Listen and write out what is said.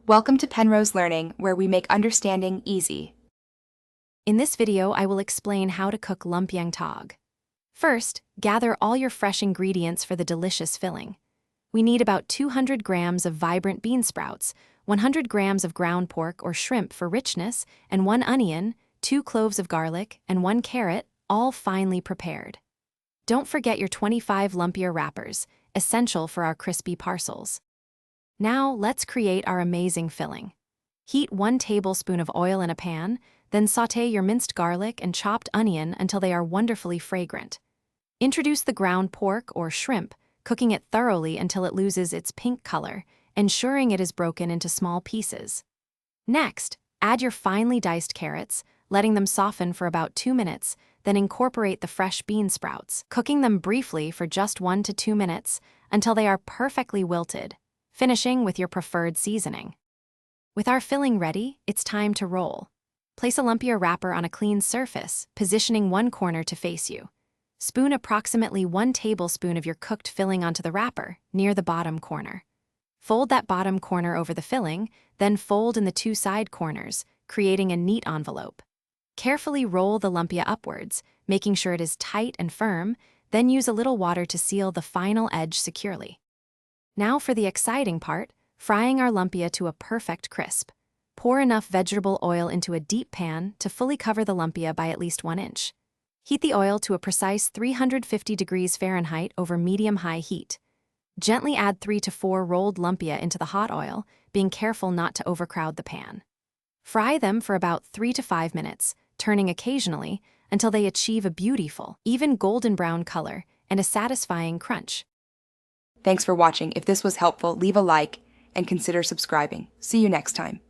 Welcome to Penrose Learning, where we make understanding easy. In this video, I will explain how to cook Lumpiang Togue. First, gather all your fresh ingredients for the delicious filling. We need about 200 grams of vibrant bean sprouts, 100 grams of ground pork or shrimp for richness, and 1 onion, 2 cloves of garlic, and 1 carrot, all finely prepared. Don't forget your 25 Lumpia wrappers, essential for our crispy parcels. Now, let's create our amazing filling. Heat 1 tablespoon of oil in a pan, then sauté your minced garlic and chopped onion until they are wonderfully fragrant. Introduce the ground pork or shrimp, cooking it thoroughly until it loses its pink color, ensuring it is broken into small pieces. Next, add your finely diced carrots, letting them soften for about 2 minutes, then incorporate the fresh bean sprouts, cooking them briefly for just 1 to 2 minutes until they are perfectly wilted, finishing with your preferred seasoning. With our filling ready, it's time to roll. Place a lumpia wrapper on a clean surface, positioning one corner to face you. Spoon approximately 1 tablespoon of your cooked filling onto the wrapper, near the bottom corner. Fold that bottom corner over the filling, then fold in the 2 side corners, creating a neat envelope. Carefully roll the lumpia upwards, making sure it is tight and firm, then use a little water to seal the final edge securely. Now for the exciting part, frying our lumpia to a perfect crisp. Pour enough vegetable oil into a deep pan to fully cover the lumpia by at least 1 inch. Heat the oil to a precise 350 degrees Fahrenheit over medium-high heat. Gently add 3 to 4 rolled lumpia into the hot oil, being careful not to overcrowd the pan. Fry them for about 3 to 5 minutes, turning occasionally until they achieve a beautiful, even golden brown color and a satisfying crunch. Thanks for watching. If this was helpful, leave a like and consider subscribing. See you next time.